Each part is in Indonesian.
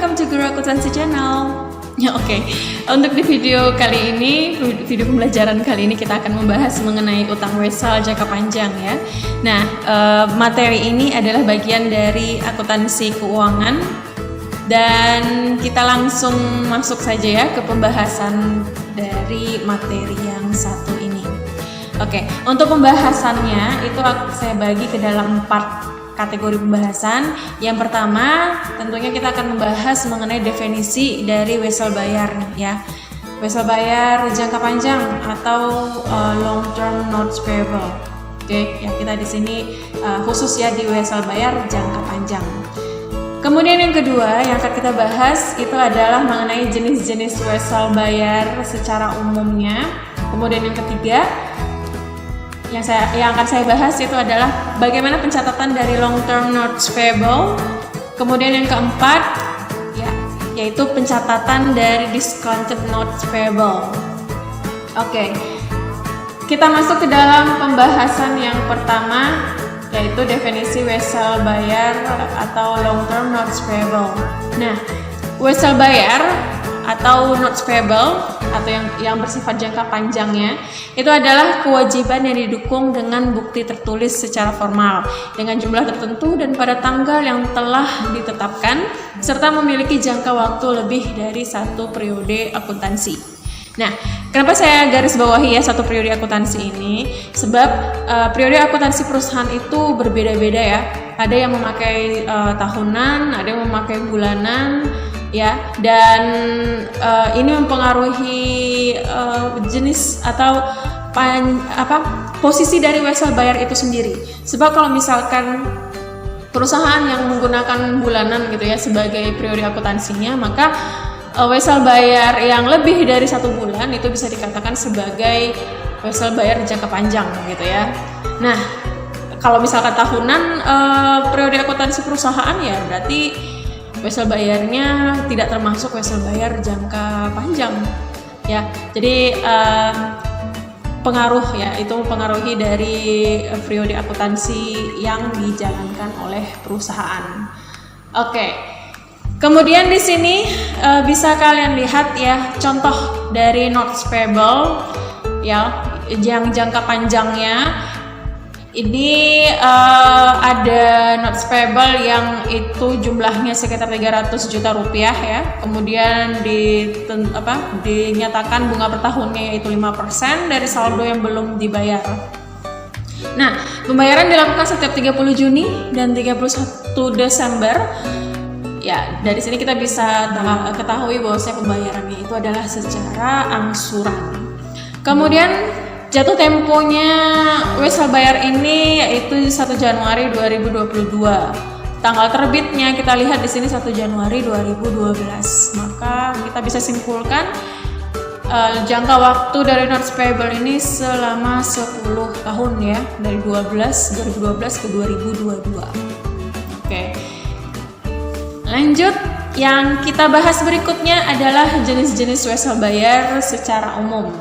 welcome to Guru Akuntansi Channel. Ya oke. Untuk di video kali ini, video pembelajaran kali ini kita akan membahas mengenai utang wesel jangka panjang ya. Nah, materi ini adalah bagian dari akuntansi keuangan dan kita langsung masuk saja ya ke pembahasan dari materi yang satu ini. Oke, untuk pembahasannya itu saya bagi ke dalam 4 kategori pembahasan. Yang pertama, tentunya kita akan membahas mengenai definisi dari wesel bayar ya. Wesel bayar jangka panjang atau long term notes payable. Oke, ya kita di sini khusus ya di wesel bayar jangka panjang. Kemudian yang kedua yang akan kita bahas itu adalah mengenai jenis-jenis wesel bayar secara umumnya. Kemudian yang ketiga yang akan saya bahas itu adalah bagaimana pencatatan dari long term notes payable. Kemudian yang keempat yaitu pencatatan dari discounted notes payable. Oke. Kita masuk ke dalam pembahasan yang pertama yaitu definisi wesel bayar atau long term notes payable. Nah, wesel bayar atau notes payable atau yang bersifat jangka panjangnya itu adalah kewajiban yang didukung dengan bukti tertulis secara formal dengan jumlah tertentu dan pada tanggal yang telah ditetapkan serta memiliki jangka waktu lebih dari 1 periode akuntansi. Nah, kenapa saya garis bawahi ya 1 periode akuntansi ini? Sebab periode akuntansi perusahaan itu berbeda-beda ya. Ada yang memakai tahunan, ada yang memakai bulanan ya, dan ini mempengaruhi jenis atau posisi dari wesel bayar itu sendiri. Sebab kalau misalkan perusahaan yang menggunakan bulanan gitu ya sebagai periode akuntansinya, maka wesel bayar yang lebih dari 1 bulan itu bisa dikatakan sebagai wesel bayar jangka panjang gitu ya. Nah, kalau misalkan tahunan periode akuntansi perusahaan ya berarti wesel bayarnya tidak termasuk wesel bayar jangka panjang ya. Jadi pengaruh ya, itu mempengaruhi dari periode akuntansi yang dijalankan oleh perusahaan. Oke. Kemudian di sini bisa kalian lihat ya contoh dari notes payable ya yang jangka panjangnya. Ini ada notes payable yang itu jumlahnya sekitar 300 juta rupiah ya. Kemudian dinyatakan bunga per tahunnya yaitu 5% dari saldo yang belum dibayar. Nah, pembayaran dilakukan setiap 30 Juni dan 31 Desember. Ya, dari sini kita bisa ketahui bahwasanya pembayarannya itu adalah secara angsuran. Kemudian jatuh temponya wesel bayar ini yaitu 1 Januari 2022. Tanggal terbitnya kita lihat di sini 1 Januari 2012. Maka kita bisa simpulkan jangka waktu dari notes payable ini selama 10 tahun ya, dari 2012 ke 2022. Oke. Lanjut, yang kita bahas berikutnya adalah jenis-jenis wesel bayar secara umum.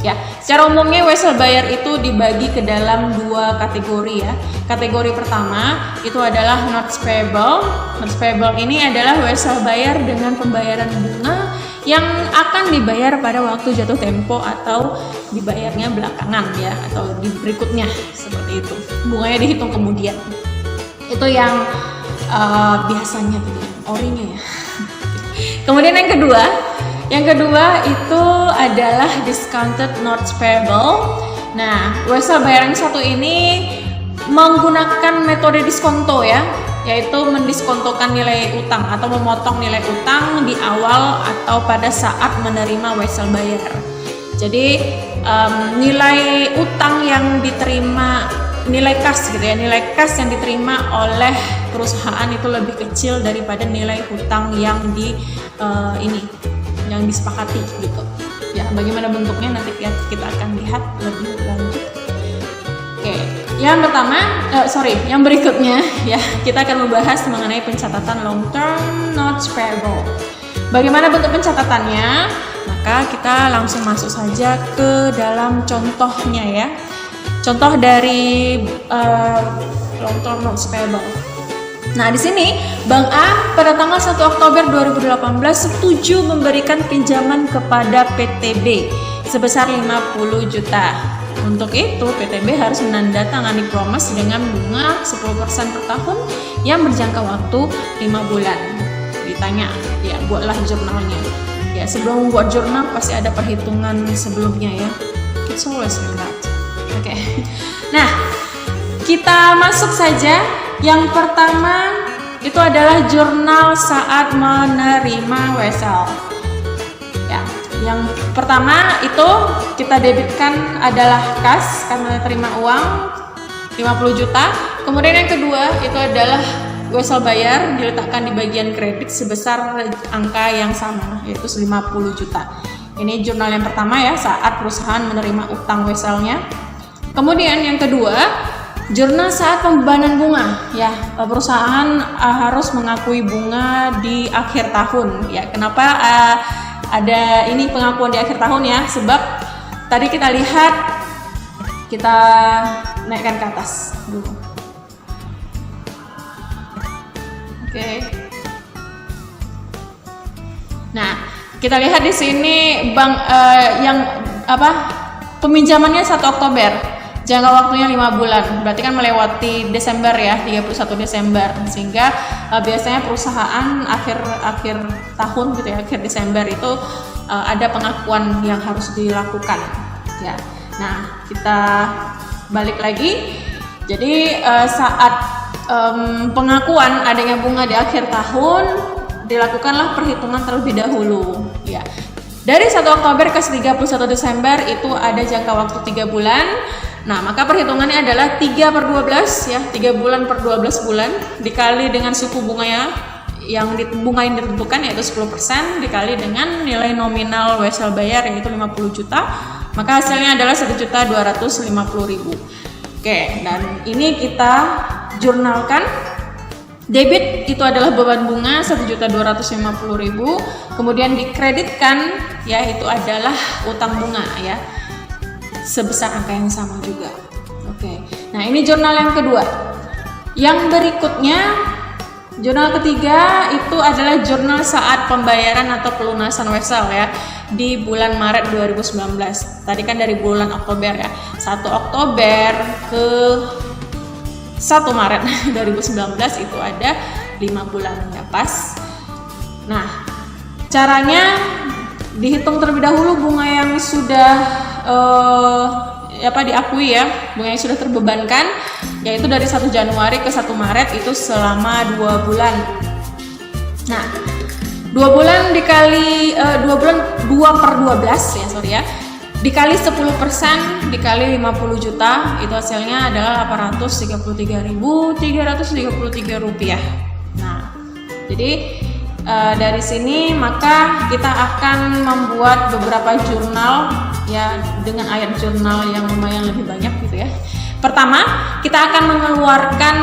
Ya, secara umumnya wesel bayar itu dibagi ke dalam 2 kategori ya. Kategori pertama itu adalah notes payable. Notes payable ini adalah wesel bayar dengan pembayaran bunga yang akan dibayar pada waktu jatuh tempo atau dibayarnya belakangan ya, atau di berikutnya seperti itu. Bunganya dihitung kemudian. Itu yang biasanya tuh orinya ya. Kemudian yang kedua itu adalah discounted notes payable. Nah, wesel bayar yang satu ini menggunakan metode diskonto ya, yaitu mendiskontokan nilai utang atau memotong nilai utang di awal atau pada saat menerima wesel bayar. Jadi nilai utang yang diterima, nilai kas gitu ya, nilai kas yang diterima oleh perusahaan itu lebih kecil daripada nilai hutang yang yang disepakati gitu. Ya, bagaimana bentuknya nanti kita akan lihat lebih lanjut. Oke, yang berikutnya ya kita akan membahas mengenai pencatatan long term notes payable. Bagaimana bentuk pencatatannya? Maka kita langsung masuk saja ke dalam contohnya ya. Contoh dari long term notes payable. Nah, di sini Bank A pada tanggal 1 Oktober 2018 setuju memberikan pinjaman kepada PTB sebesar 50 juta. Untuk itu, PTB harus menandatangani promes dengan bunga 10% per tahun yang berjangka waktu 5 bulan. Ditanya, ya buatlah jurnalnya. Ya, sebelum membuat jurnal pasti ada perhitungan sebelumnya ya. It's always like that. Oke. Nah, kita masuk saja. Yang pertama itu adalah jurnal saat menerima wesel. Ya, yang pertama itu kita debitkan adalah kas karena terima uang 50 juta. Kemudian yang kedua itu adalah wesel bayar diletakkan di bagian kredit sebesar angka yang sama, yaitu 50 juta. Ini jurnal yang pertama ya, saat perusahaan menerima utang weselnya. Kemudian yang kedua, jurnal saat pembebanan bunga ya, perusahaan harus mengakui bunga di akhir tahun ya. Kenapa ada ini pengakuan di akhir tahun ya? Sebab tadi kita lihat, kita naikkan ke atas dulu. Oke. Nah, kita lihat di sini bank yang peminjamannya 1 Oktober. Jangka waktunya 5 bulan, berarti kan melewati Desember ya, 31 Desember. Sehingga biasanya perusahaan akhir tahun gitu ya, akhir Desember itu ada pengakuan yang harus dilakukan ya. Nah, kita balik lagi. Jadi saat pengakuan adanya bunga di akhir tahun, dilakukanlah perhitungan terlebih dahulu ya. Dari 1 Oktober ke 31 Desember itu ada jangka waktu 3 bulan. Nah, maka perhitungannya adalah 3/12 ya, 3 bulan per 12 bulan dikali dengan suku bunganya bunga yang ditentukan yaitu 10% dikali dengan nilai nominal wesel bayar yaitu 50 juta, maka hasilnya adalah 1.250.000. Oke, dan ini kita jurnalkan. Debit itu adalah beban bunga 1.250.000, kemudian dikreditkan ya itu adalah utang bunga ya, sebesar angka yang sama juga. Oke. Nah, ini jurnal yang kedua. Yang berikutnya, jurnal ketiga itu adalah jurnal saat pembayaran atau pelunasan wesel ya di bulan Maret 2019. Tadi kan dari bulan Oktober ya. 1 Oktober ke 1 Maret 2019 itu ada 5 bulan ya pas. Nah, caranya dihitung terlebih dahulu bunga yang sudah diakui ya, bunga yang sudah terbebankan, yaitu dari 1 Januari ke 1 Maret itu selama 2 bulan. Nah, 2 bulan dikali 2/12 ya, sorry ya, dikali 10% dikali 50 juta itu hasilnya adalah 833.333 rupiah. Nah, jadi dari sini maka kita akan membuat beberapa jurnal ya dengan ayat jurnal yang lumayan lebih banyak gitu ya. Pertama, kita akan mengeluarkan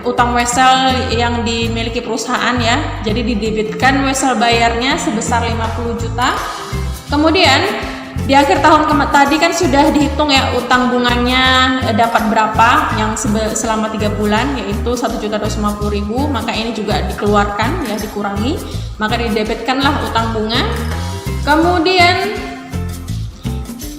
utang wesel yang dimiliki perusahaan ya. Jadi didebitkan wesel bayarnya sebesar 50 juta. Kemudian di akhir tahun tadi kan sudah dihitung ya utang bunganya dapat berapa yang selama 3 bulan yaitu 1.250.000, maka ini juga dikeluarkan ya, dikurangi, maka didebitkanlah utang bunga. Kemudian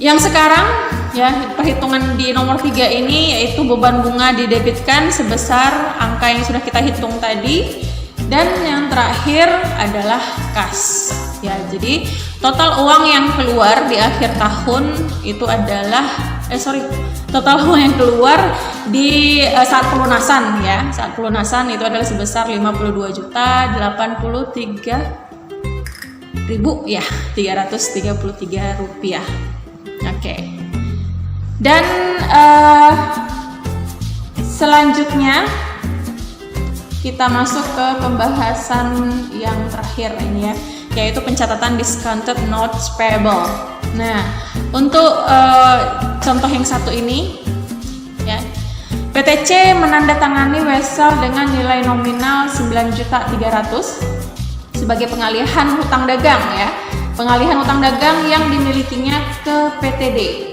yang sekarang ya perhitungan di nomor 3 ini yaitu beban bunga didebitkan sebesar angka yang sudah kita hitung tadi. Dan yang terakhir adalah kas ya. Jadi total uang yang keluar di akhir tahun itu adalah total uang yang keluar di saat pelunasan ya. Saat pelunasan itu adalah sebesar 52.083.333 rupiah. Oke. Dan selanjutnya kita masuk ke pembahasan yang terakhir ini ya, yaitu pencatatan discounted notes payable. Nah, untuk contoh yang satu ini ya, PTC menandatangani wesel dengan nilai nominal 9.300.000 sebagai pengalihan hutang dagang ya, pengalihan hutang dagang yang dimilikinya ke PTD.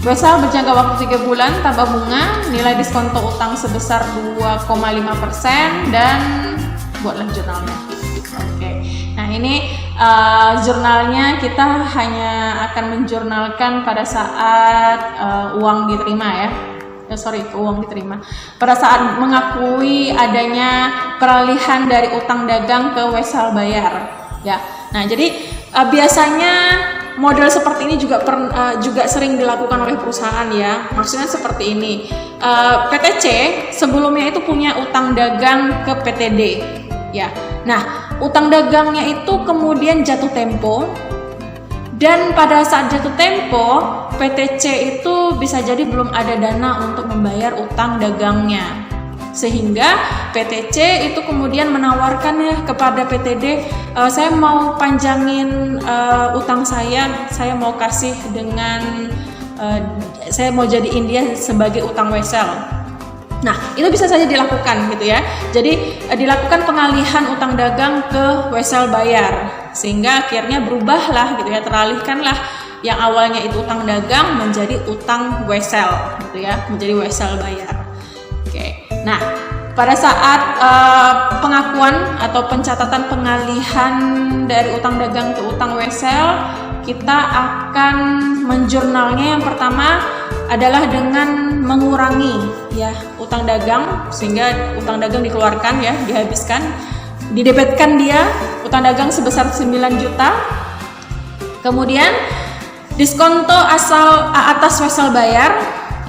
Wesel berjangka waktu 3 bulan tanpa bunga, nilai diskonto utang sebesar 2,5% dan buatlah jurnalnya. Oke. Nah, ini jurnalnya kita hanya akan menjurnalkan pada saat uang diterima ya. Uang diterima. Pada saat mengakui adanya peralihan dari utang dagang ke wesel bayar. Ya. Nah, jadi biasanya model seperti ini juga sering dilakukan oleh perusahaan ya. Maksudnya seperti ini. PTC sebelumnya itu punya utang dagang ke PTD ya. Nah, utang dagangnya itu kemudian jatuh tempo. Dan pada saat jatuh tempo, PTC itu bisa jadi belum ada dana untuk membayar utang dagangnya. Sehingga PTC itu kemudian menawarkan kepada PTD, saya mau panjangin utang saya mau kasih dengan, saya mau jadiin dia sebagai utang wesel. Nah, itu bisa saja dilakukan gitu ya. Jadi dilakukan pengalihan utang dagang ke wesel bayar, sehingga akhirnya berubahlah gitu ya, teralihkanlah yang awalnya itu utang dagang menjadi utang wesel gitu ya, menjadi wesel bayar. Oke. Nah, pada saat pengakuan atau pencatatan pengalihan dari utang dagang ke utang wesel, kita akan menjurnalnya yang pertama adalah dengan mengurangi ya utang dagang, sehingga utang dagang dikeluarkan ya, dihabiskan, didebetkan dia utang dagang sebesar 9 juta. Kemudian diskonto asal atas wesel bayar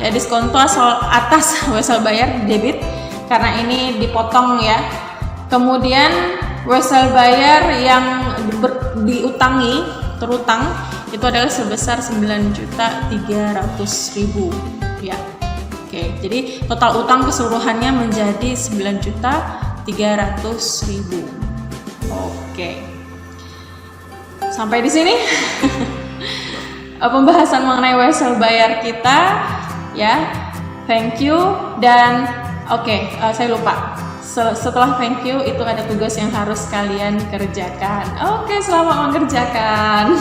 ya, diskonto asal atas wesel bayar debit karena ini dipotong ya. Kemudian wesel bayar yang diutangi terutang itu adalah sebesar 9.300.000 ya. Oke, jadi total utang keseluruhannya menjadi 9.300.000. Oke. Sampai di sini pembahasan mengenai wesel bayar kita ya. Thank you dan saya lupa. Setelah thank you itu ada tugas yang harus kalian kerjakan. Oke, selamat mengerjakan.